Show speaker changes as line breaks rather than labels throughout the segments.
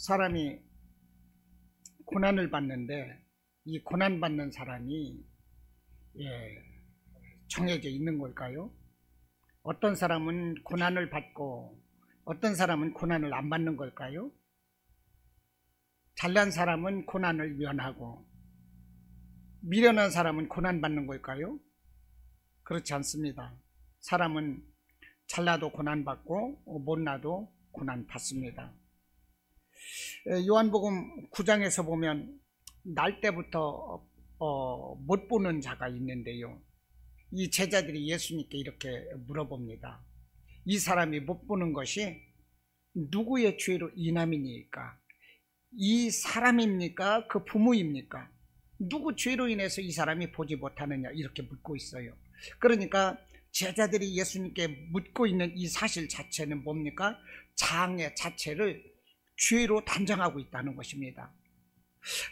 사람이 고난을 받는데 이 고난받는 사람이 정해져 있는 걸까요? 어떤 사람은 고난을 받고 어떤 사람은 고난을 안 받는 걸까요? 잘난 사람은 고난을 면하고 미련한 사람은 고난받는 걸까요? 그렇지 않습니다. 사람은 잘나도 고난받고 못나도 고난받습니다. 요한복음 9장에서 보면 날 때부터 못 보는 자가 있는데요, 이 제자들이 예수님께 이렇게 물어봅니다. 이 사람이 못 보는 것이 누구의 죄로 인함이니까? 이 사람입니까? 그 부모입니까? 누구 죄로 인해서 이 사람이 보지 못하느냐, 이렇게 묻고 있어요. 그러니까 제자들이 예수님께 묻고 있는 이 사실 자체는 뭡니까? 장애 자체를 죄로 단정하고 있다는 것입니다.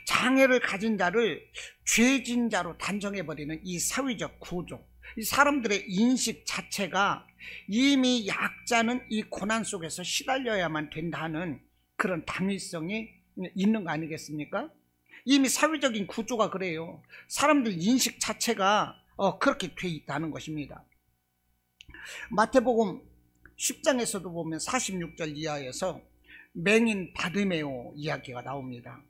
장애를 가진 자를 죄진 자로 단정해버리는 이 사회적 구조, 이 사람들의 인식 자체가 이미 약자는 이 고난 속에서 시달려야만 된다는 그런 당위성이 있는 거 아니겠습니까? 이미 사회적인 구조가 그래요. 사람들 인식 자체가 그렇게 돼 있다는 것입니다. 마태복음 10장에서도 보면 46절 이하에서 맹인 바디메오 이야기가 나옵니다.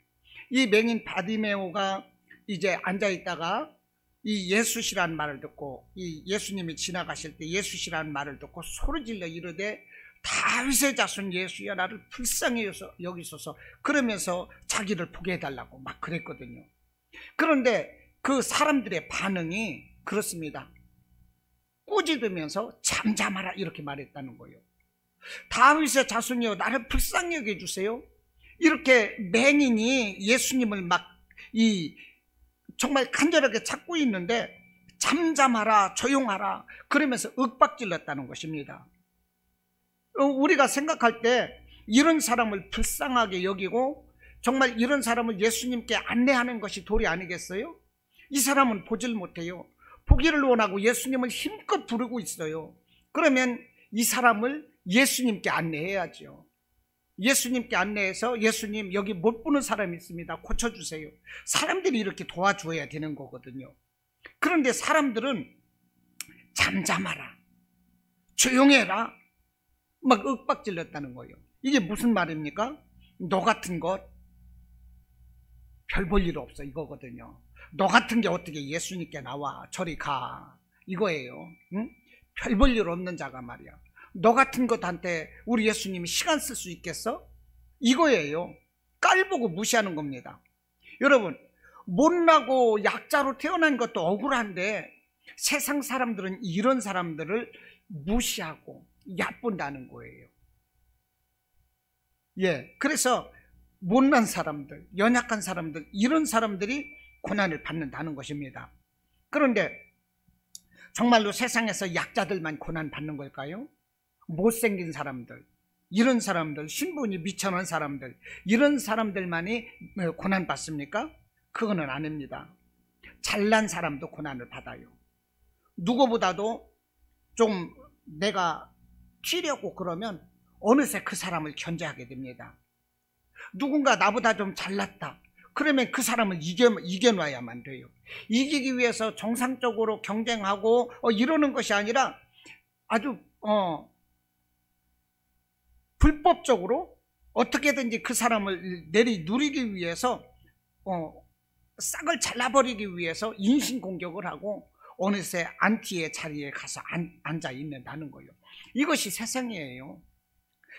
이 맹인 바디메오가 이제 앉아있다가 이 예수시라는 말을 듣고, 이 예수님이 지나가실 때 예수시라는 말을 듣고 소리질러 이르되 다윗의 자손 예수여, 나를 불쌍히 여기소서, 그러면서 자기를 보게 해달라고 막 그랬거든요. 그런데 그 사람들의 반응이 그렇습니다. 꾸짖으면서 잠잠하라 이렇게 말했다는 거예요. 다윗의 자손이여, 나를 불쌍히 여겨주세요. 이렇게 맹인이 예수님을 막 정말 간절하게 찾고 있는데 잠잠하라, 조용하라 그러면서 윽박질렀다는 것입니다. 우리가 생각할 때 이런 사람을 불쌍하게 여기고 정말 이런 사람을 예수님께 안내하는 것이 도리 아니겠어요? 이 사람은 보질 못해요. 보기를 원하고 예수님을 힘껏 부르고 있어요. 그러면 이 사람을 예수님께 안내해야죠. 예수님께 안내해서 예수님, 여기 못 보는 사람이 있습니다. 고쳐주세요. 사람들이 이렇게 도와줘야 되는 거거든요. 그런데 사람들은 잠잠하라, 조용해라 막 윽박질렀다는 거예요. 이게 무슨 말입니까? 너 같은 것 별 볼 일 없어 이거거든요. 너 같은 게 어떻게 예수님께 나와, 저리 가, 이거예요. 응? 별 볼 일 없는 자가 말이야. 너 같은 것한테 우리 예수님이 시간 쓸 수 있겠어? 이거예요. 깔보고 무시하는 겁니다. 여러분, 못나고 약자로 태어난 것도 억울한데 세상 사람들은 이런 사람들을 무시하고 얕본다는 거예요. 그래서 못난 사람들, 연약한 사람들, 이런 사람들이 고난을 받는다는 것입니다. 그런데 정말로 세상에서 약자들만 고난 받는 걸까요? 못생긴 사람들, 이런 사람들, 신분이 미천한 사람들, 이런 사람들만이 고난 받습니까? 그거는 아닙니다. 잘난 사람도 고난을 받아요. 누구보다도 좀 내가 튀려고 그러면 어느새 그 사람을 견제하게 됩니다. 누군가 나보다 좀 잘났다 그러면 그 사람을 이겨놔야만 돼요. 이기기 위해서 정상적으로 경쟁하고 이러는 것이 아니라 아주 불법적으로 어떻게든지 그 사람을 누리기 위해서 싹을 잘라버리기 위해서 인신공격을 하고 어느새 안티의 자리에 가서 앉아 있는다는 거예요. 이것이 세상이에요.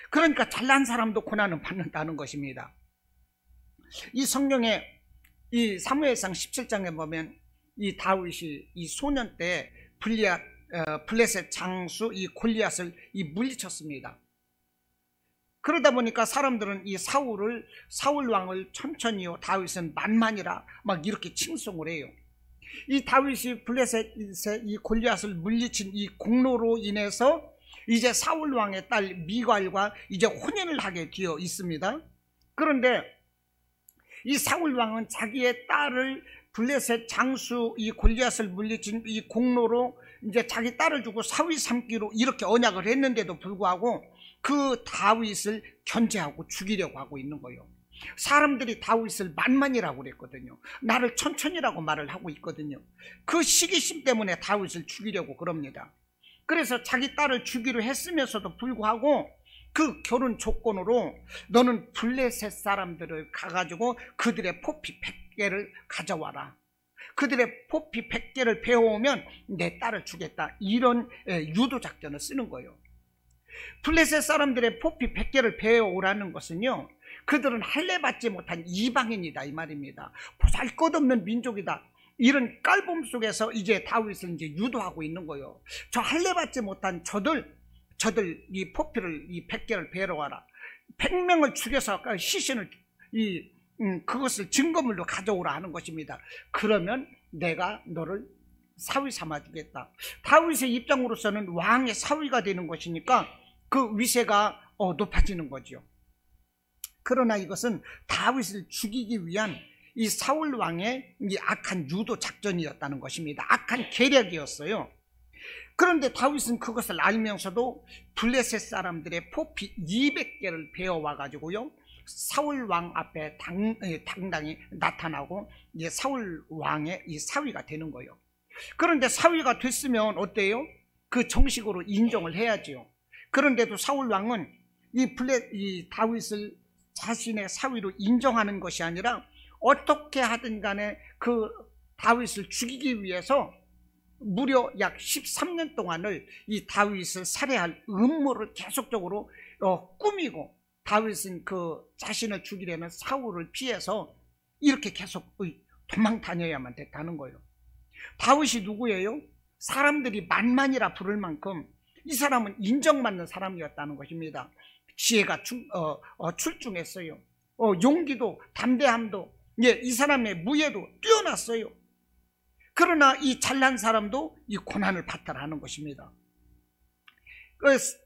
그러니까 잘난 사람도 고난을 받는다는 것입니다. 이 성경에 이 사무엘상 17장에 보면 이 다윗이 이 소년 때 블레셋 장수 이 골리앗을 물리쳤습니다. 그러다 보니까 사람들은 이 사울 왕을 천천히요, 다윗은 만만이라 막 이렇게 칭송을 해요. 이 다윗이 블레셋의 이 골리앗을 물리친 이 공로로 인해서 이제 사울 왕의 딸 미갈과 이제 혼인을 하게 되어 있습니다. 그런데 이 사울 왕은 자기의 딸을 블레셋 장수 이 골리앗을 물리친 이 공로로 이제 자기 딸을 주고 사위 삼기로 이렇게 언약을 했는데도 불구하고 그 다윗을 견제하고 죽이려고 하고 있는 거예요. 사람들이 다윗을 만만이라고 그랬거든요. 나를 천천히라고 말을 하고 있거든요. 그 시기심 때문에 다윗을 죽이려고 그럽니다. 그래서 자기 딸을 주기로 했으면서도 불구하고 그 결혼 조건으로 너는 블레셋 사람들을 가가지고 그들의 포피 100개를 가져와라. 그들의 포피 100개를 베어오면 내 딸을 주겠다. 이런 유도 작전을 쓰는 거예요. 블레셋 사람들의 포피 100개를 베어오라는 것은요, 그들은 할례받지 못한 이방인이다 이 말입니다. 보잘것없는 민족이다. 이런 깔봄 속에서 이제 다윗을 이제 유도하고 있는 거예요. 저 할례받지 못한 저들 이 포피를 이 100개를 베러 와라. 100명을 죽여서 시신을 그것을 증거물로 가져오라 하는 것입니다. 그러면 내가 너를 사위 삼아 주겠다. 다윗의 입장으로서는 왕의 사위가 되는 것이니까 그 위세가 높아지는 거죠. 그러나 이것은 다윗을 죽이기 위한 이 사울 왕의 이 악한 유도 작전이었다는 것입니다. 악한 계략이었어요. 그런데 다윗은 그것을 알면서도 블레셋 사람들의 포피 200개를 베어와 가지고요, 사울 왕 앞에 당당히 나타나고 이제 사울 왕의 이 사위가 되는 거예요. 그런데 사위가 됐으면 어때요? 정식으로 인정을 해야지요. 그런데도 사울 왕은 이 다윗을 자신의 사위로 인정하는 것이 아니라 어떻게 하든 간에 그 다윗을 죽이기 위해서 무려 약 13년 동안을 이 다윗을 살해할 음모를 계속적으로 꾸미고, 다윗은 그 자신을 죽이려는 사울을 피해서 이렇게 계속 도망 다녀야만 됐다는 거예요. 다윗이 누구예요? 사람들이 만만이라 부를 만큼 이 사람은 인정받는 사람이었다는 것입니다. 지혜가 출중했어요. 용기도 담대함도, 이 사람의 무예도 뛰어났어요. 그러나 이 잘난 사람도 이 고난을 받더라는 것입니다.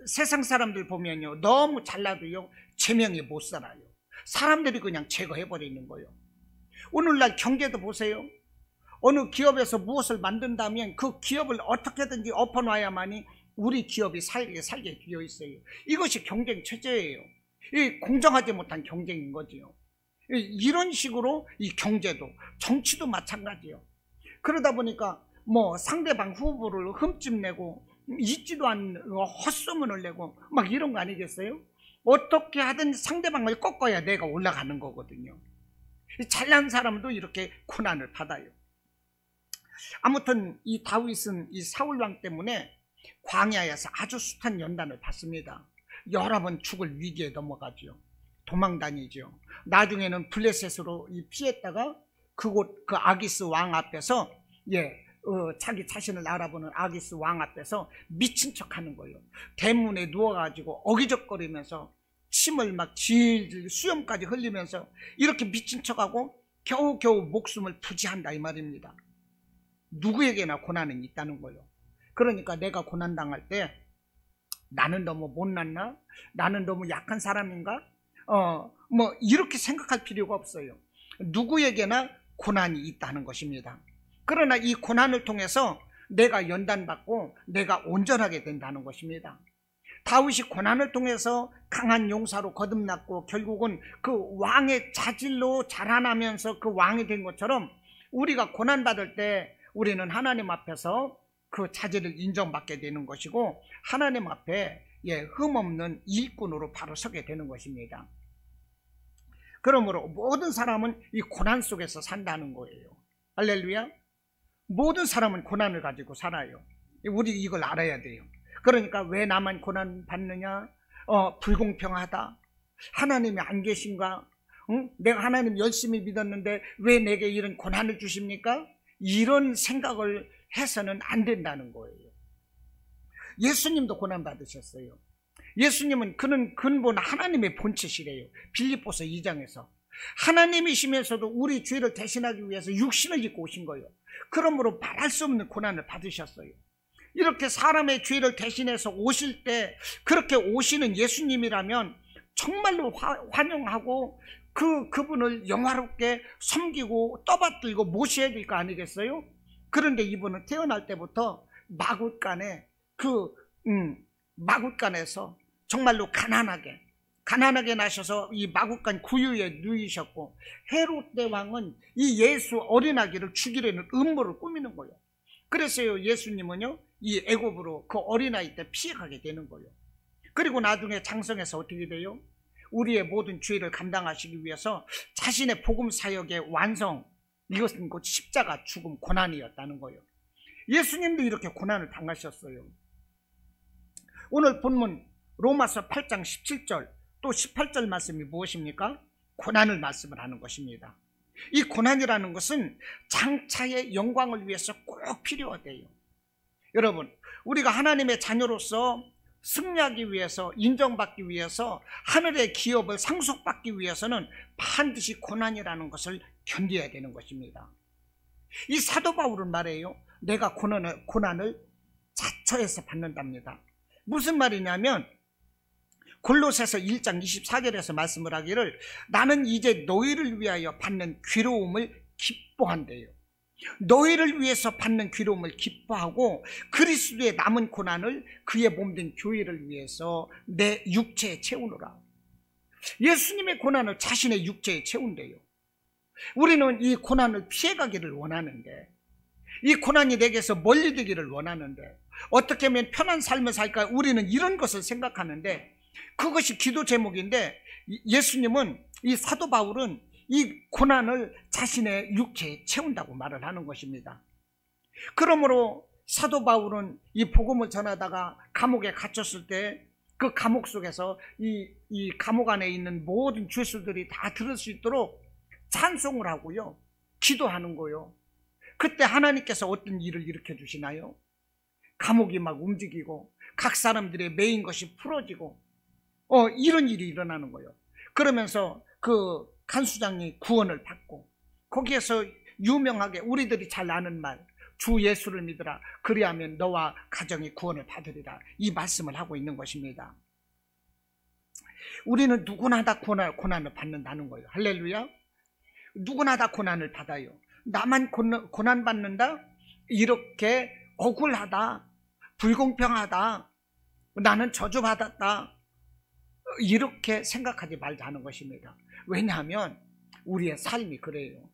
세상 사람들 보면요, 너무 잘나도요 제명에 못 살아요. 사람들이 그냥 제거해버리는 거예요. 오늘날 경제도 보세요. 어느 기업에서 무엇을 만든다면 그 기업을 어떻게든지 엎어놔야만이 우리 기업이 살게 되어 있어요. 이것이 경쟁 체제예요. 공정하지 못한 경쟁인 거지요. 이런 식으로 이 경제도, 정치도 마찬가지예요. 그러다 보니까 상대방 후보를 흠집내고 있지도 않은 헛소문을 내고 막 이런 거 아니겠어요? 어떻게 하든 상대방을 꺾어야 내가 올라가는 거거든요. 잘난 사람도 이렇게 고난을 받아요. 아무튼 이 다윗은 이 사울왕 때문에 광야에서 아주 숱한 연단을 받습니다. 여러 번 죽을 위기에 넘어가죠. 도망 다니죠. 나중에는 블레셋으로 피했다가 그 아기스 왕 앞에서 자기 자신을 알아보는 아기스 왕 앞에서 미친 척하는 거예요. 대문에 누워가지고 어기적거리면서 침을 막 질질 수염까지 흘리면서 이렇게 미친 척하고 겨우겨우 목숨을 부지한다 이 말입니다. 누구에게나 고난은 있다는 거예요. 그러니까 내가 고난당할 때 나는 너무 못났나? 나는 너무 약한 사람인가? 이렇게 생각할 필요가 없어요. 누구에게나 고난이 있다는 것입니다. 그러나 이 고난을 통해서 내가 연단받고 내가 온전하게 된다는 것입니다. 다윗이 고난을 통해서 강한 용사로 거듭났고 결국은 그 왕의 자질로 자라나면서 그 왕이 된 것처럼 우리가 고난받을 때 우리는 하나님 앞에서 그 자질을 인정받게 되는 것이고 하나님 앞에 흠없는 일꾼으로 바로 서게 되는 것입니다. 그러므로 모든 사람은 이 고난 속에서 산다는 거예요. 할렐루야. 모든 사람은 고난을 가지고 살아요. 우리 이걸 알아야 돼요. 그러니까 왜 나만 고난 받느냐? 불공평하다. 하나님이 안 계신가? 내가 하나님 열심히 믿었는데 왜 내게 이런 고난을 주십니까? 이런 생각을 해서는 안 된다는 거예요. 예수님도 고난 받으셨어요. 예수님은 그는 근본 하나님의 본체시래요. 빌립보서 2장에서 하나님이시면서도 우리 죄를 대신하기 위해서 육신을 입고 오신 거예요. 그러므로 말할 수 없는 고난을 받으셨어요. 이렇게 사람의 죄를 대신해서 오실 때 그렇게 오시는 예수님이라면 정말로 환영하고 그분을 영화롭게 섬기고 떠받들고 모셔야 될 거 아니겠어요? 그런데 이분은 태어날 때부터 마구간에서 정말로 가난하게 나셔서 이 마구간 구유에 누이셨고, 헤롯 대왕은 이 예수 어린아기를 죽이려는 음모를 꾸미는 거예요. 그래서요, 예수님은요 이 애굽으로 그 어린아이 때 피해가게 되는 거예요. 그리고 나중에 장성해서 어떻게 돼요? 우리의 모든 죄를 감당하시기 위해서 자신의 복음 사역의 완성, 이것은 곧 십자가 죽음 고난이었다는 거예요. 예수님도 이렇게 고난을 당하셨어요. 오늘 본문 로마서 8장 17절 또 18절 말씀이 무엇입니까? 고난을 말씀을 하는 것입니다. 이 고난이라는 것은 장차의 영광을 위해서 꼭 필요하대요. 여러분, 우리가 하나님의 자녀로서 승리하기 위해서, 인정받기 위해서, 하늘의 기업을 상속받기 위해서는 반드시 고난이라는 것을 견뎌야 되는 것입니다. 이 사도 바울은 말해요, 내가 고난을 자처해서 받는답니다. 무슨 말이냐면 골로새서 1장 24절에서 말씀을 하기를, 나는 이제 너희를 위하여 받는 괴로움을 기뻐한대요. 너희를 위해서 받는 괴로움을 기뻐하고 그리스도의 남은 고난을 그의 몸된 교회를 위해서 내 육체에 채우노라. 예수님의 고난을 자신의 육체에 채운대요. 우리는 이 고난을 피해가기를 원하는데, 이 고난이 내게서 멀리 되기를 원하는데, 어떻게 하면 편한 삶을 살까, 우리는 이런 것을 생각하는데, 그것이 기도 제목인데, 예수님은, 이 사도 바울은 이 고난을 자신의 육체에 채운다고 말을 하는 것입니다. 그러므로 사도 바울은 이 복음을 전하다가 감옥에 갇혔을 때 그 감옥 속에서 이 감옥 안에 있는 모든 죄수들이 다 들을 수 있도록 찬송을 하고요, 기도하는 거요. 그때 하나님께서 어떤 일을 일으켜 주시나요? 감옥이 막 움직이고 각 사람들의 매인 것이 풀어지고 이런 일이 일어나는 거예요. 그러면서 그 간수장이 구원을 받고, 거기에서 유명하게 우리들이 잘 아는 말, 주 예수를 믿으라 그리하면 너와 가정이 구원을 받으리라, 이 말씀을 하고 있는 것입니다. 우리는 누구나 다 고난을 받는다는 거예요. 할렐루야. 누구나 다 고난을 받아요. 나만 고난 받는다? 이렇게 억울하다, 불공평하다, 나는 저주받았다, 이렇게 생각하지 말자는 것입니다. 왜냐하면 우리의 삶이 그래요.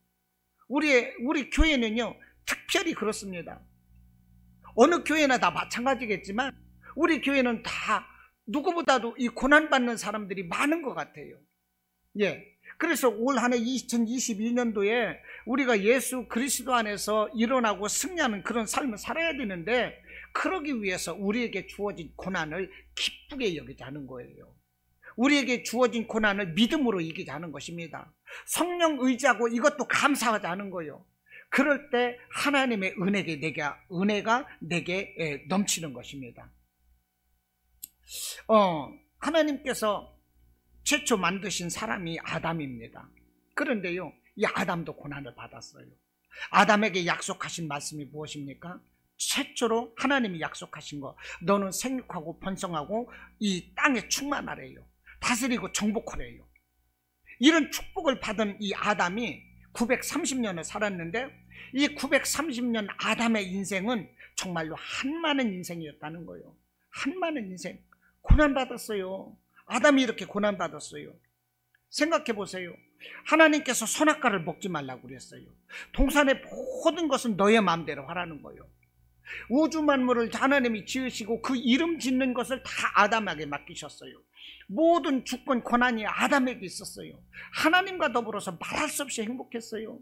우리 교회는요 특별히 그렇습니다. 어느 교회나 다 마찬가지겠지만 우리 교회는 다 누구보다도 이 고난받는 사람들이 많은 것 같아요. 예. 그래서 올 한 해 2021년도에 우리가 예수 그리스도 안에서 일어나고 승리하는 그런 삶을 살아야 되는데, 그러기 위해서 우리에게 주어진 고난을 기쁘게 여기자는 거예요. 우리에게 주어진 고난을 믿음으로 이기자는 것입니다. 성령 의지하고 이것도 감사하자는 거예요. 그럴 때 하나님의 은혜가 내게 넘치는 것입니다. 하나님께서 최초 만드신 사람이 아담입니다. 그런데요, 이 아담도 고난을 받았어요. 아담에게 약속하신 말씀이 무엇입니까? 최초로 하나님이 약속하신 거, 너는 생육하고 번성하고 이 땅에 충만하래요. 다스리고 정복하래요. 이런 축복을 받은 이 아담이 930년을 살았는데, 이 930년 아담의 인생은 정말로 한많은 인생이었다는 거예요. 한많은 인생. 고난받았어요. 아담이 이렇게 고난받았어요. 생각해 보세요. 하나님께서 선악과를 먹지 말라고 그랬어요. 동산의 모든 것은 너의 마음대로 하라는 거예요. 우주 만물을 하나님이 지으시고 그 이름 짓는 것을 다 아담에게 맡기셨어요. 모든 주권 권한이 아담에게 있었어요. 하나님과 더불어서 말할 수 없이 행복했어요.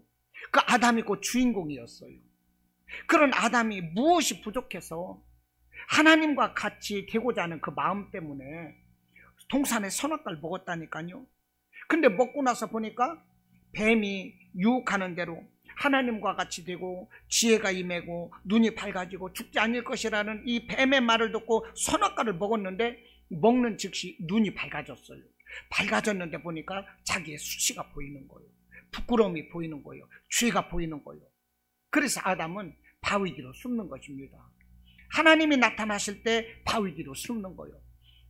그 아담이 곧 주인공이었어요. 그런 아담이 무엇이 부족해서 하나님과 같이 되고자 하는 그 마음 때문에 동산의 선악과를 먹었다니까요. 근데 먹고 나서 보니까 뱀이 유혹하는 대로 하나님과 같이 되고 지혜가 임하고 눈이 밝아지고 죽지 않을 것이라는 이 뱀의 말을 듣고 선악과를 먹었는데, 먹는 즉시 눈이 밝아졌어요. 밝아졌는데 보니까 자기의 수치가 보이는 거예요. 부끄러움이 보이는 거예요. 죄가 보이는 거예요. 그래서 아담은 바위 뒤로 숨는 것입니다. 하나님이 나타나실 때 바위 뒤로 숨는 거예요.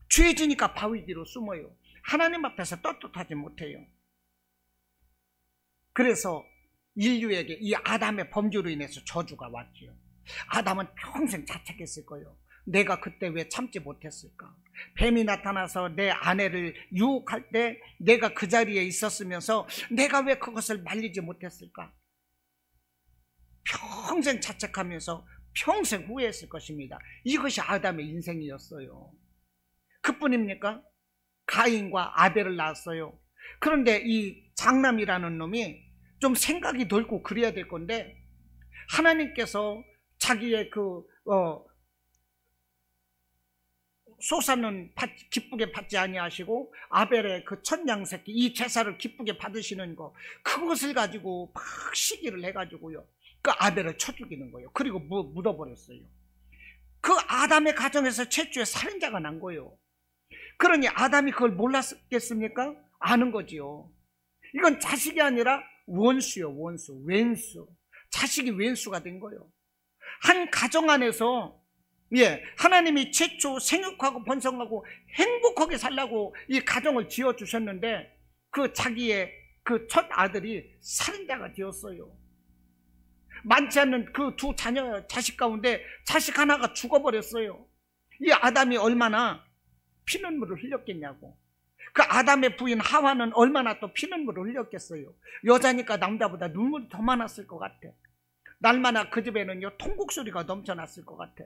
죄 지니까 바위 뒤로 숨어요. 하나님 앞에서 떳떳하지 못해요. 그래서 인류에게 이 아담의 범죄로 인해서 저주가 왔지요. 아담은 평생 자책했을 거예요. 내가 그때 왜 참지 못했을까? 뱀이 나타나서 내 아내를 유혹할 때 내가 그 자리에 있었으면서 내가 왜 그것을 말리지 못했을까? 평생 자책하면서 평생 후회했을 것입니다. 이것이 아담의 인생이었어요. 그뿐입니까? 가인과 아벨을 낳았어요. 그런데 이 장남이라는 놈이 좀 생각이 넓고 그래야 될 건데, 하나님께서 자기의 소사는 기쁘게 받지 아니하시고 아벨의 그 첫 양새끼 이 제사를 기쁘게 받으시는 거, 그것을 가지고 막 시기를 해가지고요, 그 아벨을 쳐 죽이는 거예요. 그리고 묻어버렸어요. 그 아담의 가정에서 최초의 살인자가 난 거예요. 그러니 아담이 그걸 몰랐겠습니까? 아는 거지요. 이건 자식이 아니라 원수요, 원수, 왼수. 자식이 왼수가 된 거예요. 한 가정 안에서 하나님이 최초 생육하고 번성하고 행복하게 살라고 이 가정을 지어주셨는데, 그 자기의 그 첫 아들이 살인자가 되었어요. 많지 않는 그 두 자식 가운데 자식 하나가 죽어버렸어요. 이 아담이 얼마나 피눈물을 흘렸겠냐고. 그 아담의 부인 하와는 얼마나 또 피눈물을 흘렸겠어요. 여자니까 남자보다 눈물이 더 많았을 것 같아. 날마다 그 집에는요 통곡소리가 넘쳐났을 것 같아.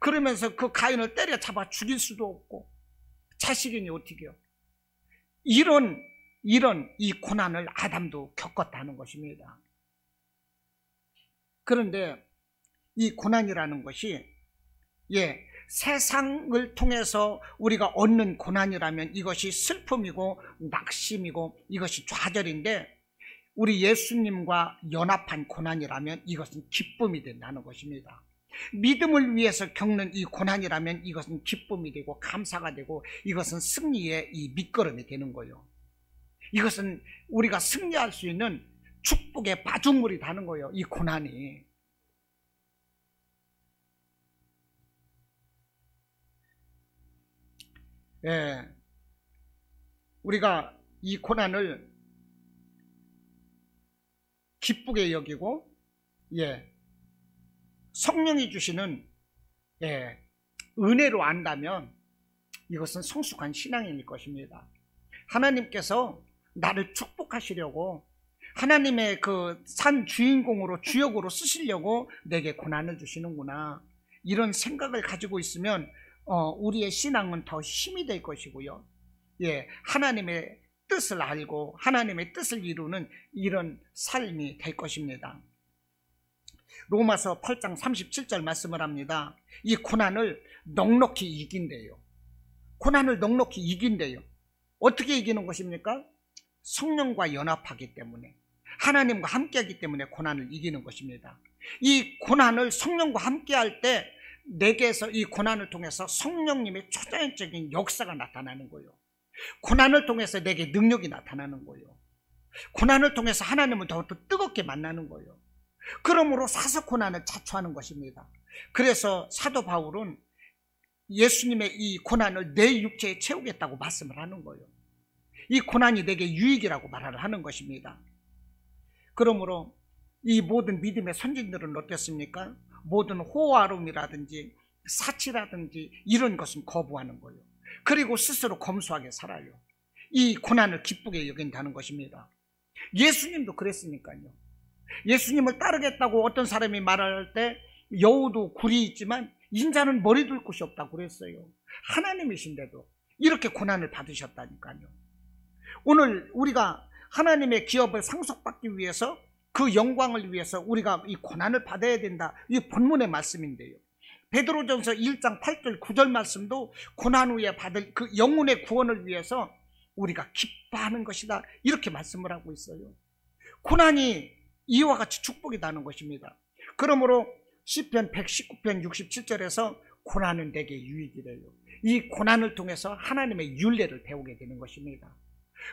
그러면서 그 가인을 때려잡아 죽일 수도 없고, 자식이니 어떻게요? 이런 이 고난을 아담도 겪었다는 것입니다. 그런데 이 고난이라는 것이 세상을 통해서 우리가 얻는 고난이라면 이것이 슬픔이고 낙심이고 이것이 좌절인데, 우리 예수님과 연합한 고난이라면 이것은 기쁨이 된다는 것입니다. 믿음을 위해서 겪는 이 고난이라면 이것은 기쁨이 되고 감사가 되고 이것은 승리의 이 밑거름이 되는 거예요. 이것은 우리가 승리할 수 있는 축복의 바닷물이 되는 거예요. 이 고난이. 우리가 이 고난을 기쁘게 여기고 성령이 주시는 은혜로 안다면 이것은 성숙한 신앙일 것입니다. 하나님께서 나를 축복하시려고, 하나님의 그 산 주인공으로 주역으로 쓰시려고 내게 고난을 주시는구나, 이런 생각을 가지고 있으면 우리의 신앙은 더 힘이 될 것이고요. 하나님의 뜻을 알고 하나님의 뜻을 이루는 이런 삶이 될 것입니다. 로마서 8장 37절 말씀을 합니다. 이 고난을 넉넉히 이긴대요. 고난을 넉넉히 이긴대요. 어떻게 이기는 것입니까? 성령과 연합하기 때문에, 하나님과 함께하기 때문에 고난을 이기는 것입니다. 이 고난을 성령과 함께할 때 내게서 이 고난을 통해서 성령님의 초자연적인 역사가 나타나는 거예요. 고난을 통해서 내게 능력이 나타나는 거예요. 고난을 통해서 하나님을 더 뜨겁게 만나는 거예요. 그러므로 사서 고난을 자초하는 것입니다. 그래서 사도 바울은 예수님의 이 고난을 내 육체에 채우겠다고 말씀을 하는 거예요. 이 고난이 내게 유익이라고 말을 하는 것입니다. 그러므로 이 모든 믿음의 선진들은 어땠습니까? 모든 호화로움이라든지 사치라든지 이런 것은 거부하는 거예요. 그리고 스스로 검소하게 살아요. 이 고난을 기쁘게 여긴다는 것입니다. 예수님도 그랬으니까요. 예수님을 따르겠다고 어떤 사람이 말할 때 여우도 굴이 있지만 인자는 머리 둘 곳이 없다고 그랬어요. 하나님이신데도 이렇게 고난을 받으셨다니까요. 오늘 우리가 하나님의 기업을 상속받기 위해서, 그 영광을 위해서 우리가 이 고난을 받아야 된다, 이 본문의 말씀인데요. 베드로전서 1장 8절 9절 말씀도 고난 후에 받을 그 영혼의 구원을 위해서 우리가 기뻐하는 것이다, 이렇게 말씀을 하고 있어요. 고난이 이와 같이 축복이라는 것입니다. 그러므로 시편 119편 67절에서 고난은 내게 유익이래요. 이 고난을 통해서 하나님의 율례를 배우게 되는 것입니다.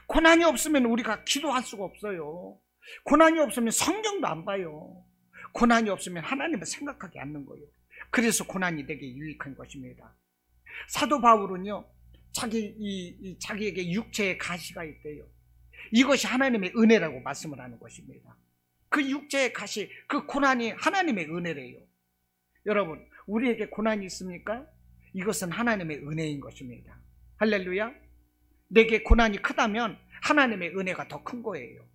고난이 없으면 우리가 기도할 수가 없어요. 고난이 없으면 성경도 안 봐요. 고난이 없으면 하나님을 생각하지 않는 거예요. 그래서 고난이 되게 유익한 것입니다. 사도 바울은요, 자기에게 육체의 가시가 있대요. 이것이 하나님의 은혜라고 말씀을 하는 것입니다. 그 육체의 가시, 그 고난이 하나님의 은혜래요. 여러분, 우리에게 고난이 있습니까? 이것은 하나님의 은혜인 것입니다. 할렐루야. 내게 고난이 크다면 하나님의 은혜가 더 큰 거예요.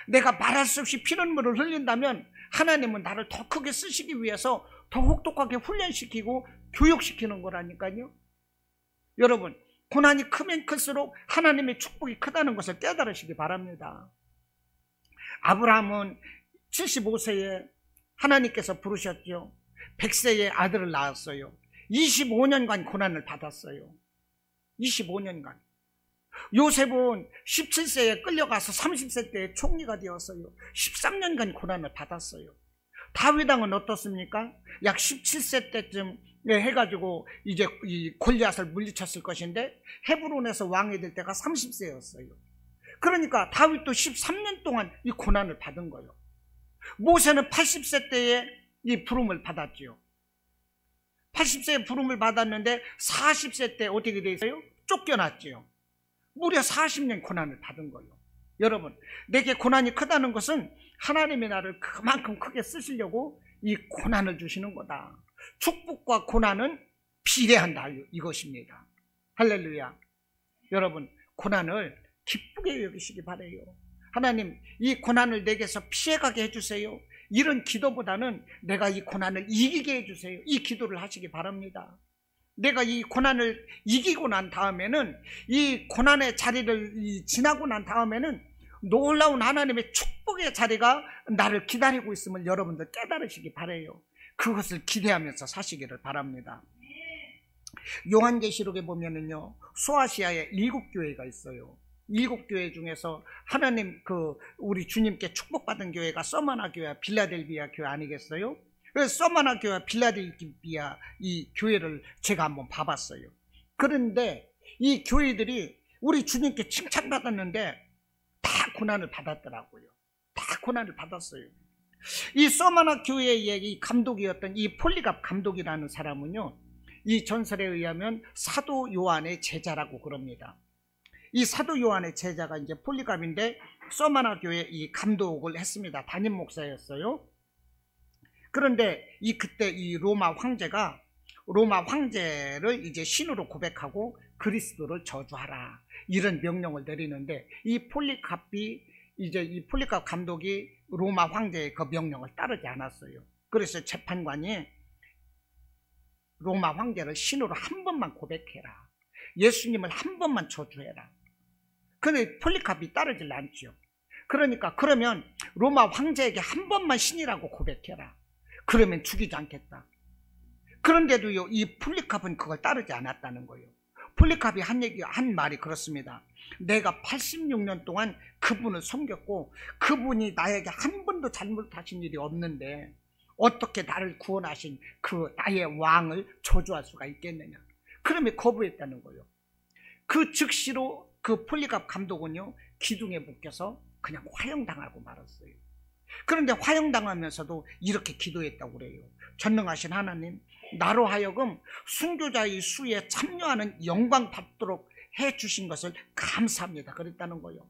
내가 말할 수 없이 피눈물을 흘린다면 하나님은 나를 더 크게 쓰시기 위해서 더 혹독하게 훈련시키고 교육시키는 거라니까요. 여러분, 고난이 크면 클수록 하나님의 축복이 크다는 것을 깨달으시기 바랍니다. 아브라함은 75세에 하나님께서 부르셨죠. 100세에 아들을 낳았어요. 25년간 고난을 받았어요. 25년간. 요셉은 17세에 끌려가서 30세 때 총리가 되었어요. 13년간 고난을 받았어요. 다윗 왕은 어떻습니까? 약 17세 때쯤 해가지고 이제 이 골리앗을 물리쳤을 것인데 헤브론에서 왕이 될 때가 30세였어요. 그러니까 다윗도 13년 동안 이 고난을 받은 거예요. 모세는 80세 때에 이 부름을 받았지요. 80세에 부름을 받았는데 40세 때 어떻게 돼 있어요? 쫓겨났지요. 무려 40년 고난을 받은 거예요. 여러분, 내게 고난이 크다는 것은 하나님이 나를 그만큼 크게 쓰시려고 이 고난을 주시는 거다. 축복과 고난은 비례한다, 이것입니다. 할렐루야. 여러분, 고난을 기쁘게 여기시기 바라요. 하나님, 이 고난을 내게서 피해가게 해주세요. 이런 기도보다는 내가 이 고난을 이기게 해주세요. 이 기도를 하시기 바랍니다. 내가 이 고난을 이기고 난 다음에는, 이 고난의 자리를 지나고 난 다음에는 놀라운 하나님의 축복의 자리가 나를 기다리고 있음을 여러분들 깨달으시기 바라요. 그것을 기대하면서 사시기를 바랍니다. 요한계시록에 보면은요, 소아시아에 7교회가 있어요. 7교회 중에서 하나님 우리 주님께 축복받은 교회가 서머나 교회와 빌라델비아 교회 아니겠어요? 그래서 서머나 교회와 빌라델비아 이 교회를 제가 한번 봐봤어요. 그런데 이 교회들이 우리 주님께 칭찬받았는데 다 고난을 받았더라고요. 다 고난을 받았어요. 이 서머나 교회의 이 감독이었던 이 폴리갑 감독이라는 사람은요, 이 전설에 의하면 사도 요한의 제자라고 그럽니다. 이 사도 요한의 제자가 이제 폴리갑인데 서머나 교회 이 감독을 했습니다. 담임 목사였어요. 그런데 그때 이 로마 황제를 이제 신으로 고백하고 그리스도를 저주하라, 이런 명령을 내리는데 이 폴리갑 감독이 로마 황제의 그 명령을 따르지 않았어요. 그래서 재판관이 로마 황제를 신으로 한 번만 고백해라, 예수님을 한 번만 저주해라. 근데 폴리갑이 따르질 않죠. 그러면 로마 황제에게 한 번만 신이라고 고백해라, 그러면 죽이지 않겠다. 그런데도요, 이 폴리갑은 그걸 따르지 않았다는 거예요. 폴리갑이 한 말이 그렇습니다. 내가 86년 동안 그분을 섬겼고 그분이 나에게 한 번도 잘못하신 일이 없는데 어떻게 나를 구원하신 그 나의 왕을 저주할 수가 있겠느냐. 그러면 거부했다는 거예요. 그 즉시로 그 폴리갑 감독은요, 기둥에 묶여서 그냥 화형당하고 말았어요. 그런데 화형당하면서도 이렇게 기도했다고 그래요. 전능하신 하나님, 나로 하여금 순교자의 수에 참여하는 영광 받도록 해주신 것을 감사합니다, 그랬다는 거예요.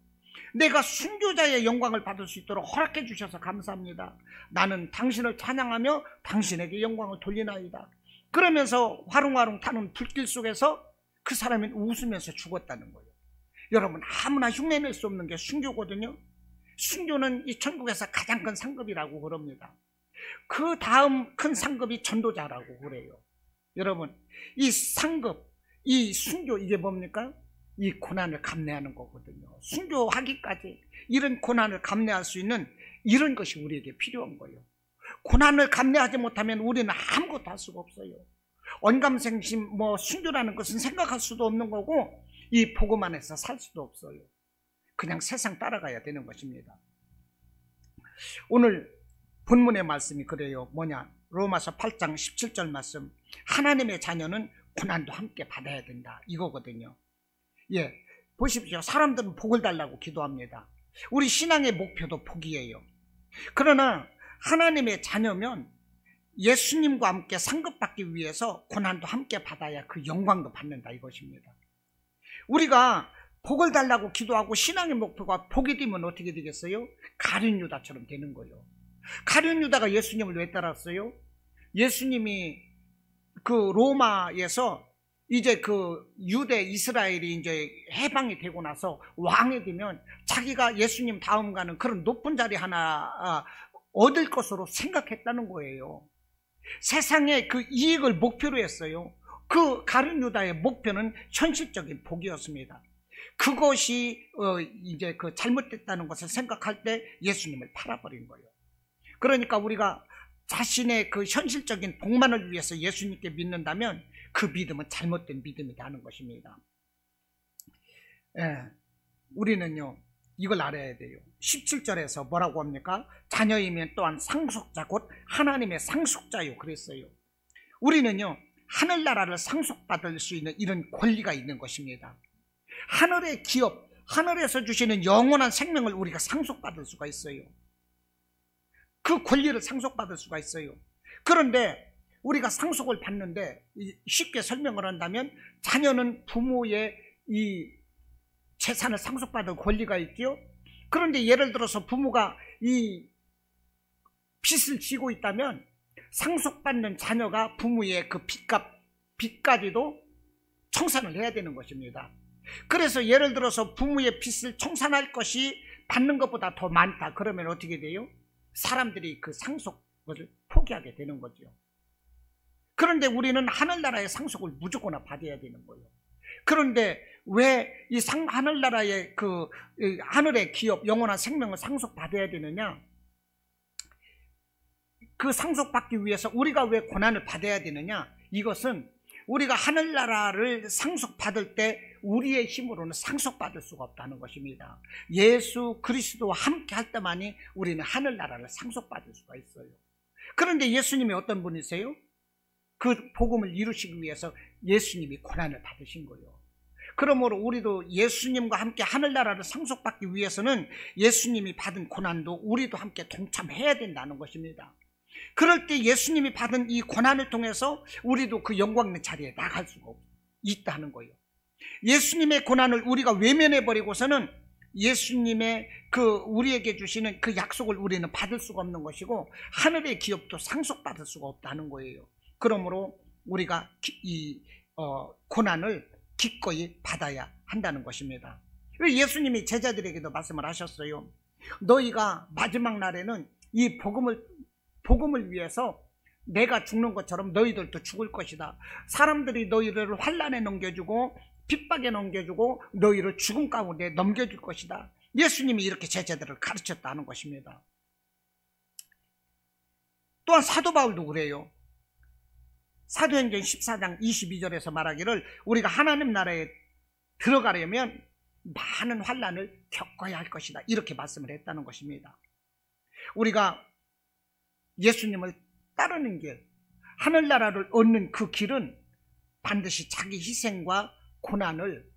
내가 순교자의 영광을 받을 수 있도록 허락해 주셔서 감사합니다. 나는 당신을 찬양하며 당신에게 영광을 돌리나이다. 그러면서 화롱화롱 타는 불길 속에서 그 사람이 웃으면서 죽었다는 거예요. 여러분, 아무나 흉내낼 수 없는 게 순교거든요. 순교는 이 천국에서 가장 큰 상급이라고 그럽니다. 그 다음 큰 상급이 전도자라고 그래요. 여러분, 이 상급, 이 순교, 이게 뭡니까? 이 고난을 감내하는 거거든요. 순교하기까지 이런 고난을 감내할 수 있는 이런 것이 우리에게 필요한 거예요. 고난을 감내하지 못하면 우리는 아무것도 할 수가 없어요. 언감생심, 순교라는 것은 생각할 수도 없는 거고, 이 복음 안에서 살 수도 없어요. 그냥 세상 따라가야 되는 것입니다. 오늘 본문의 말씀이 그래요. 로마서 8장 17절 말씀. 하나님의 자녀는 고난도 함께 받아야 된다, 이거거든요. 예, 보십시오. 사람들은 복을 달라고 기도합니다. 우리 신앙의 목표도 복이에요. 그러나 하나님의 자녀면 예수님과 함께 상급받기 위해서 고난도 함께 받아야 그 영광도 받는다, 이것입니다. 우리가 복을 달라고 기도하고 신앙의 목표가 복이 되면 어떻게 되겠어요? 가룟 유다처럼 되는 거예요. 가룟 유다가 예수님을 왜 따랐어요? 예수님이 그 로마에서 이제 그 유대 이스라엘이 이제 해방이 되고 나서 왕이 되면 자기가 예수님 다음 가는 그런 높은 자리 하나 얻을 것으로 생각했다는 거예요. 세상의 그 이익을 목표로 했어요. 그 가룟 유다의 목표는 현실적인 복이었습니다. 그것이 이제 그 잘못됐다는 것을 생각할 때 예수님을 팔아버린 거예요. 그러니까 우리가 자신의 그 현실적인 복만을 위해서 예수님께 믿는다면 그 믿음은 잘못된 믿음이라는 것입니다. 예, 우리는요 이걸 알아야 돼요. 17절에서 뭐라고 합니까? 자녀이면 또한 상속자 곧 하나님의 상속자요 그랬어요. 우리는요 하늘나라를 상속받을 수 있는 이런 권리가 있는 것입니다. 하늘의 기업, 하늘에서 주시는 영원한 생명을 우리가 상속받을 수가 있어요. 그 권리를 상속받을 수가 있어요. 그런데 우리가 상속을 받는데 쉽게 설명을 한다면 자녀는 부모의 이 재산을 상속받을 권리가 있고요. 그런데 예를 들어서 부모가 이 빚을 지고 있다면 상속받는 자녀가 부모의 그 빚까지도 청산을 해야 되는 것입니다. 그래서 예를 들어서 부모의 빚을 청산할 것이 받는 것보다 더 많다. 그러면 어떻게 돼요? 사람들이 그 상속을 포기하게 되는 거죠. 그런데 우리는 하늘나라의 상속을 무조건 받아야 되는 거예요. 그런데 왜 이 하늘나라의 그 하늘의 기업, 영원한 생명을 상속받아야 되느냐? 그 상속받기 위해서 우리가 왜 고난을 받아야 되느냐? 이것은 우리가 하늘나라를 상속받을 때 우리의 힘으로는 상속받을 수가 없다는 것입니다. 예수 그리스도와 함께 할 때만이 우리는 하늘나라를 상속받을 수가 있어요. 그런데 예수님이 어떤 분이세요? 그 복음을 이루시기 위해서 예수님이 고난을 받으신 거예요. 그러므로 우리도 예수님과 함께 하늘나라를 상속받기 위해서는 예수님이 받은 고난도 우리도 함께 동참해야 된다는 것입니다. 그럴 때 예수님이 받은 이 고난을 통해서 우리도 그 영광 있는 자리에 나갈 수가 있다는 거예요. 예수님의 고난을 우리가 외면해버리고서는 예수님의 그 우리에게 주시는 그 약속을 우리는 받을 수가 없는 것이고 하늘의 기업도 상속받을 수가 없다는 거예요. 그러므로 우리가 이 고난을 기꺼이 받아야 한다는 것입니다. 예수님이 제자들에게도 말씀을 하셨어요. 너희가 마지막 날에는 이 복음을 위해서 내가 죽는 것처럼 너희들도 죽을 것이다. 사람들이 너희를 환난에 넘겨주고 핍박에 넘겨주고 너희를 죽음 가운데 넘겨줄 것이다. 예수님이 이렇게 제자들을 가르쳤다는 것입니다. 또한 사도 바울도 그래요. 사도행전 14장 22절에서 말하기를 우리가 하나님 나라에 들어가려면 많은 환난을 겪어야 할 것이다. 이렇게 말씀을 했다는 것입니다. 우리가 예수님을 따르는 길, 하늘나라를 얻는 그 길은 반드시 자기 희생과 고난을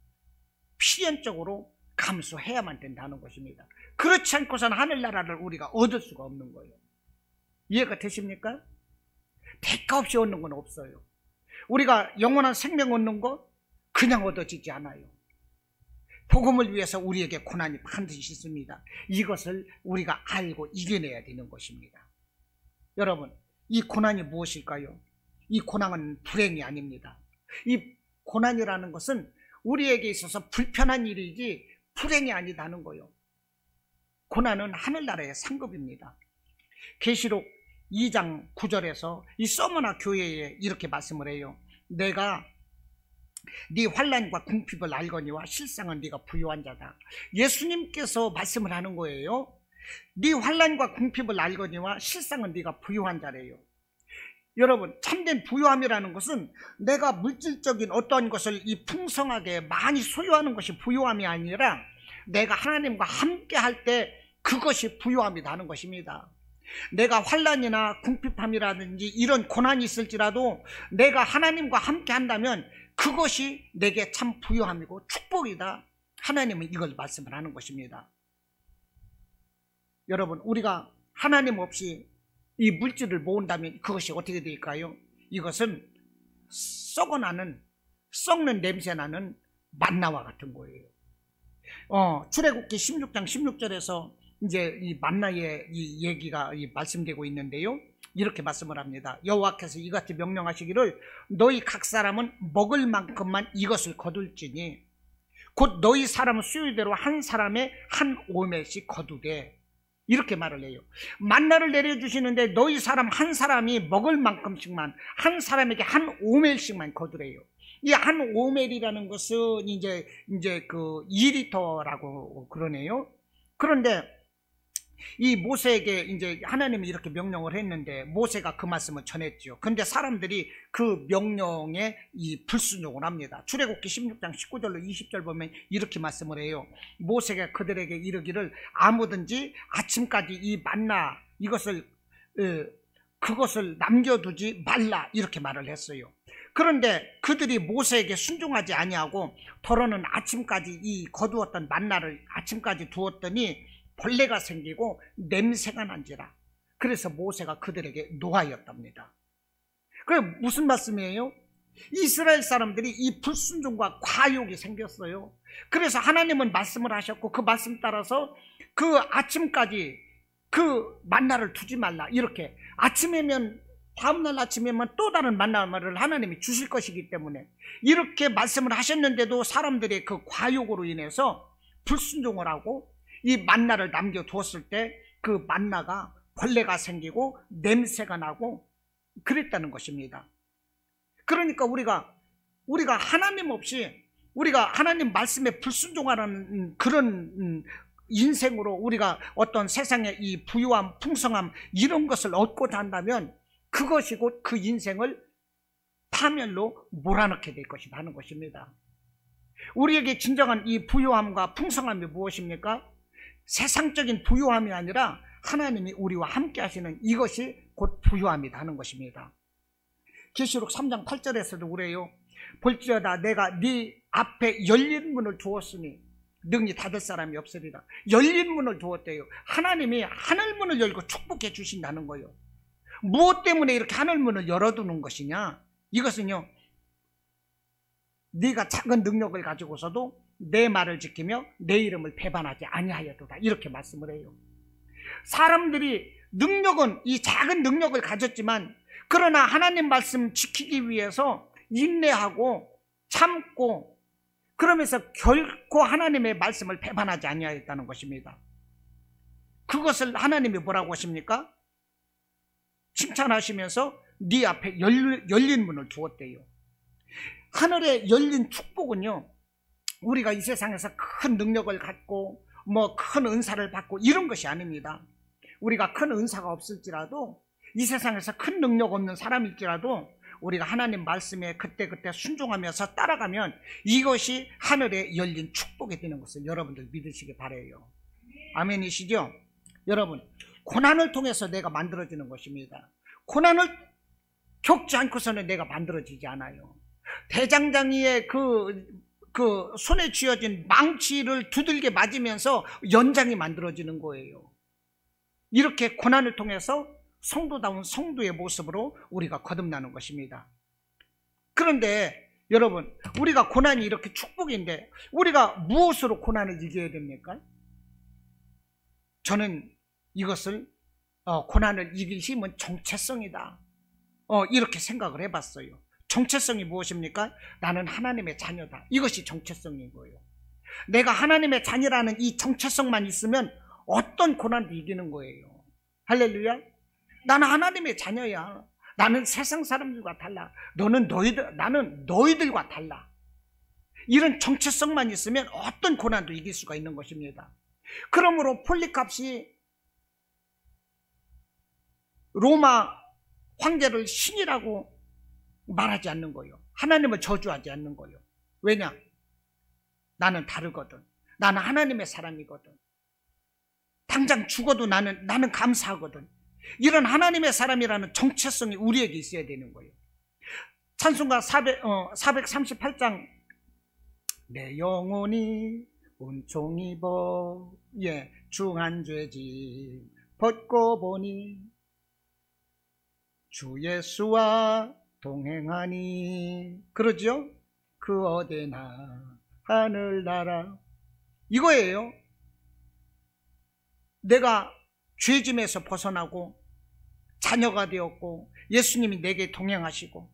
필연적으로 감수해야만 된다는 것입니다. 그렇지 않고서는 하늘나라를 우리가 얻을 수가 없는 거예요. 이해가 되십니까? 대가 없이 얻는 건 없어요. 우리가 영원한 생명 얻는 거 그냥 얻어지지 않아요. 복음을 위해서 우리에게 고난이 반드시 있습니다. 이것을 우리가 알고 이겨내야 되는 것입니다. 여러분, 이 고난이 무엇일까요? 이 고난은 불행이 아닙니다. 이 고난이라는 것은 우리에게 있어서 불편한 일이지 불행이 아니다는 거예요. 고난은 하늘나라의 상급입니다. 계시록 2장 9절에서 이 서머나 교회에 이렇게 말씀을 해요. 내가 네 환난과 궁핍을 알거니와 실상은 네가 부유한 자다. 예수님께서 말씀을 하는 거예요. 네 환난과 궁핍을 알거니와 실상은 네가 부유한 자래요. 여러분, 참된 부유함이라는 것은 내가 물질적인 어떠한 것을 이 풍성하게 많이 소유하는 것이 부유함이 아니라 내가 하나님과 함께 할 때 그것이 부유함이라는 것입니다. 내가 환난이나 궁핍함이라든지 이런 고난이 있을지라도 내가 하나님과 함께 한다면 그것이 내게 참 부유함이고 축복이다. 하나님은 이걸 말씀을 하는 것입니다. 여러분, 우리가 하나님 없이 이 물질을 모은다면 그것이 어떻게 될까요? 이것은 썩는 냄새나는 만나와 같은 거예요. 출애굽기 16장 16절에서 이제 이 만나의 이 얘기가 말씀되고 있는데요. 이렇게 말씀을 합니다. 여호와께서 이같이 명령하시기를 너희 각 사람은 먹을 만큼만 이것을 거둘지니 곧 너희 사람 수요대로 한 사람의 한 오멜씩 거두되, 이렇게 말을 해요. 만나를 내려주시는데 너희 사람 한 사람이 먹을 만큼씩만, 한 사람에게 한 오멜씩만 거두래요. 이 한 오멜이라는 것은 이제 그 2리터라고 그러네요. 그런데 이 모세에게 이제 하나님이 이렇게 명령을 했는데 모세가 그 말씀을 전했죠. 근데 사람들이 그 명령에 이 불순종을 합니다. 출애굽기 16장 19절로 20절 보면 이렇게 말씀을 해요. 모세가 그들에게 이르기를 아무든지 아침까지 이 만나 이것을 그것을 남겨두지 말라, 이렇게 말을 했어요. 그런데 그들이 모세에게 순종하지 아니하고 더러는 아침까지 이 거두었던 만나를 아침까지 두었더니 벌레가 생기고 냄새가 난지라. 그래서 모세가 그들에게 노하였답니다. 그게 무슨 말씀이에요? 이스라엘 사람들이 이 불순종과 과욕이 생겼어요. 그래서 하나님은 말씀을 하셨고 그 말씀 따라서 그 아침까지 그 만나를 두지 말라, 이렇게 아침이면 다음날 아침이면 또 다른 만나를 하나님이 주실 것이기 때문에 이렇게 말씀을 하셨는데도 사람들의 그 과욕으로 인해서 불순종을 하고 이 만나를 남겨두었을 때 그 만나가 벌레가 생기고 냄새가 나고 그랬다는 것입니다. 그러니까 우리가 하나님 없이 우리가 하나님 말씀에 불순종하는 그런 인생으로 우리가 어떤 세상의 이 부유함, 풍성함 이런 것을 얻고자 한다면 그것이 곧 그 인생을 파멸로 몰아넣게 될 것이다 하는 것입니다. 우리에게 진정한 이 부유함과 풍성함이 무엇입니까? 세상적인 부유함이 아니라 하나님이 우리와 함께 하시는 이것이 곧 부유함이다 하는 것입니다. 계시록 3장 8절에서도 그래요. 볼지어다 내가 네 앞에 열린 문을 두었으니 능히 닫을 사람이 없으리라. 열린 문을 두었대요. 하나님이 하늘문을 열고 축복해 주신다는 거예요. 무엇 때문에 이렇게 하늘문을 열어두는 것이냐? 이것은요, 네가 작은 능력을 가지고서도 내 말을 지키며 내 이름을 배반하지 아니하였도다, 이렇게 말씀을 해요. 사람들이 능력은 이 작은 능력을 가졌지만 그러나 하나님 말씀 지키기 위해서 인내하고 참고 그러면서 결코 하나님의 말씀을 배반하지 아니하였다는 것입니다. 그것을 하나님이 뭐라고 하십니까? 칭찬하시면서 네 앞에 열린 문을 두었대요. 하늘에 열린 축복은요, 우리가 이 세상에서 큰 능력을 갖고 뭐 큰 은사를 받고 이런 것이 아닙니다. 우리가 큰 은사가 없을지라도 이 세상에서 큰 능력 없는 사람일지라도 우리가 하나님 말씀에 그때그때 순종하면서 따라가면 이것이 하늘에 열린 축복이 되는 것을 여러분들 믿으시기 바라요. 아멘이시죠? 여러분, 고난을 통해서 내가 만들어지는 것입니다. 고난을 겪지 않고서는 내가 만들어지지 않아요. 대장장이의 그 손에 쥐어진 망치를 두들겨 맞으면서 연장이 만들어지는 거예요. 이렇게 고난을 통해서 성도다운 성도의 모습으로 우리가 거듭나는 것입니다. 그런데 여러분, 우리가 고난이 이렇게 축복인데 우리가 무엇으로 고난을 이겨야 됩니까? 저는 이것을 고난을 이길 힘은 정체성이다, 이렇게 생각을 해봤어요. 정체성이 무엇입니까? 나는 하나님의 자녀다. 이것이 정체성인 거예요. 내가 하나님의 자녀라는 이 정체성만 있으면 어떤 고난도 이기는 거예요. 할렐루야. 나는 하나님의 자녀야. 나는 세상 사람들과 달라. 나는 너희들과 달라. 이런 정체성만 있으면 어떤 고난도 이길 수가 있는 것입니다. 그러므로 폴리캅이 로마 황제를 신이라고 말하지 않는 거예요. 하나님을 저주하지 않는 거예요. 왜냐? 나는 다르거든. 나는 하나님의 사람이거든. 당장 죽어도 나는 감사하거든. 이런 하나님의 사람이라는 정체성이 우리에게 있어야 되는 거예요. 찬송가 438장 내 영혼이 은총 입어 중한 죄짐 벗고 보니 주 예수와 동행하니, 그러죠? 그 어디나 하늘나라, 이거예요. 내가 죄짐에서 벗어나고 자녀가 되었고 예수님이 내게 동행하시고,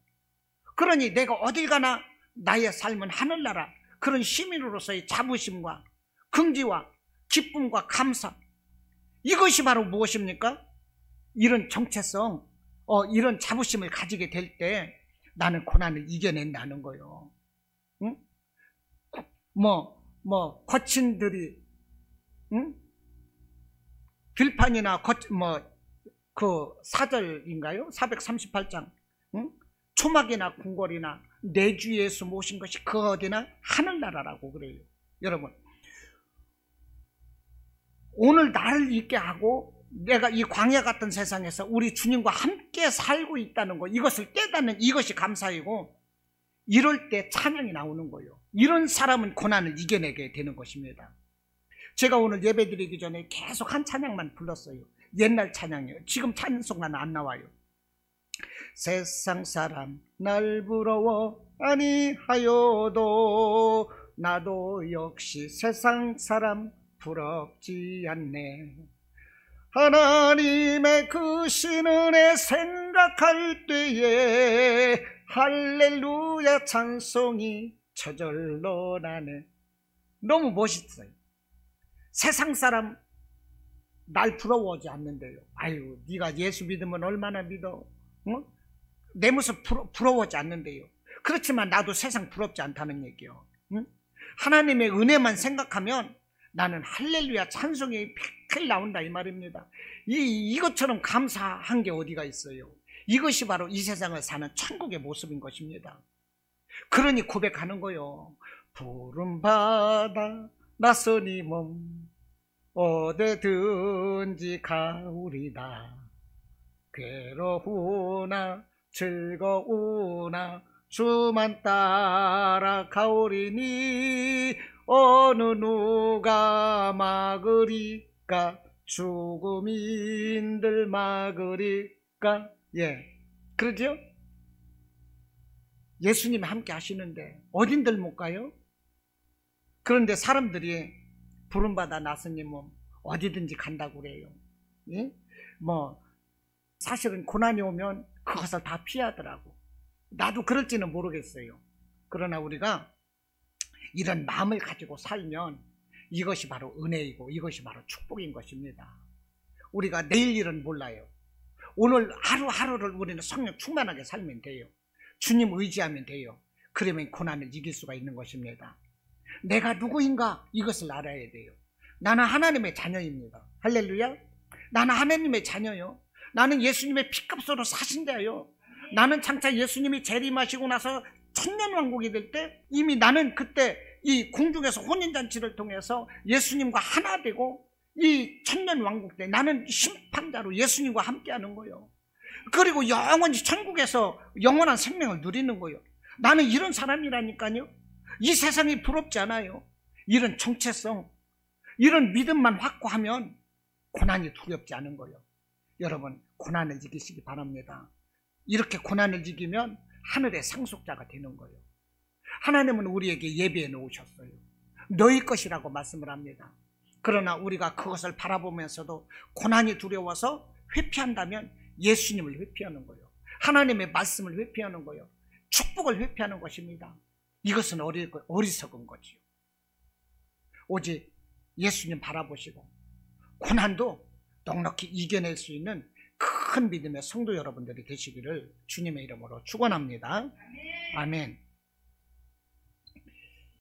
그러니 내가 어딜 가나 나의 삶은 하늘나라 그런 시민으로서의 자부심과 긍지와 기쁨과 감사, 이것이 바로 무엇입니까? 이런 정체성, 이런 자부심을 가지게 될 때 나는 고난을 이겨낸다는 거예요. 응? 거친들이, 응? 들판이나 그 사절인가요? 438장. 응? 초막이나 궁궐이나 내 주 예수 모신 것이 그 어디나 하늘나라라고 그래요. 여러분, 오늘 나를 있게 하고 내가 이 광야 같은 세상에서 우리 주님과 함께 살고 있다는 거, 이것을 깨닫는 이것이 감사이고, 이럴 때 찬양이 나오는 거예요. 이런 사람은 고난을 이겨내게 되는 것입니다. 제가 오늘 예배드리기 전에 계속 한 찬양만 불렀어요. 옛날 찬양이에요. 지금 찬송가는 안 나와요. 세상 사람 날 부러워 아니하여도 나도 역시 세상 사람 부럽지 않네. 하나님의 그 신은혜 생각할 때에 할렐루야 찬송이 저절로 나네. 너무 멋있어요. 세상 사람 날 부러워하지 않는데요. 아유, 네가 예수 믿으면 얼마나 믿어? 내 모습 부러워하지 않는데요. 그렇지만 나도 세상 부럽지 않다는 얘기요. 하나님의 은혜만 생각하면 나는 할렐루야 찬송이 픽 나온다 이 말입니다. 이것처럼 감사한 게 어디가 있어요? 이것이 바로 이 세상을 사는 천국의 모습인 것입니다. 그러니 고백하는 거요. 푸른 바다 낯선이 몸 어디든지 가오리다. 괴로우나 즐거우나 주만 따라 가오리니 어느 누가 막으리까? 죽음인들 막으리까? 예, 그러죠? 예수님이 함께 하시는데 어딘들 못 가요? 그런데 사람들이 푸른 바다 낯선이 몸 어디든지 간다고 그래요. 예? 사실은 고난이 오면 그것을 다 피하더라고. 나도 그럴지는 모르겠어요. 그러나 우리가 이런 마음을 가지고 살면 이것이 바로 은혜이고 이것이 바로 축복인 것입니다. 우리가 내일 일은 몰라요. 오늘 하루하루를 우리는 성령 충만하게 살면 돼요. 주님 의지하면 돼요. 그러면 고난을 이길 수가 있는 것입니다. 내가 누구인가 이것을 알아야 돼요. 나는 하나님의 자녀입니다. 할렐루야. 나는 하나님의 자녀요. 나는 예수님의 피값으로 사신 자요. 나는 장차 예수님이 재림하시고 나서 천년왕국이 될 때 이미 나는 그때 이 공중에서 혼인잔치를 통해서 예수님과 하나 되고 이 천년왕국 때 나는 심판자로 예수님과 함께하는 거예요. 그리고 영원히 천국에서 영원한 생명을 누리는 거예요. 나는 이런 사람이라니까요. 이 세상이 부럽지 않아요. 이런 정체성, 이런 믿음만 확고하면 고난이 두렵지 않은 거예요. 여러분, 고난을 이기시기 바랍니다. 이렇게 고난을 이기면 하늘의 상속자가 되는 거예요. 하나님은 우리에게 예비해 놓으셨어요. 너희 것이라고 말씀을 합니다. 그러나 우리가 그것을 바라보면서도 고난이 두려워서 회피한다면 예수님을 회피하는 거예요. 하나님의 말씀을 회피하는 거예요. 축복을 회피하는 것입니다. 이것은 어리석은 거지요. 오직 예수님 바라보시고 고난도 넉넉히 이겨낼 수 있는 큰 믿음의 성도 여러분들이 되시기를 주님의 이름으로 축원합니다. 아멘.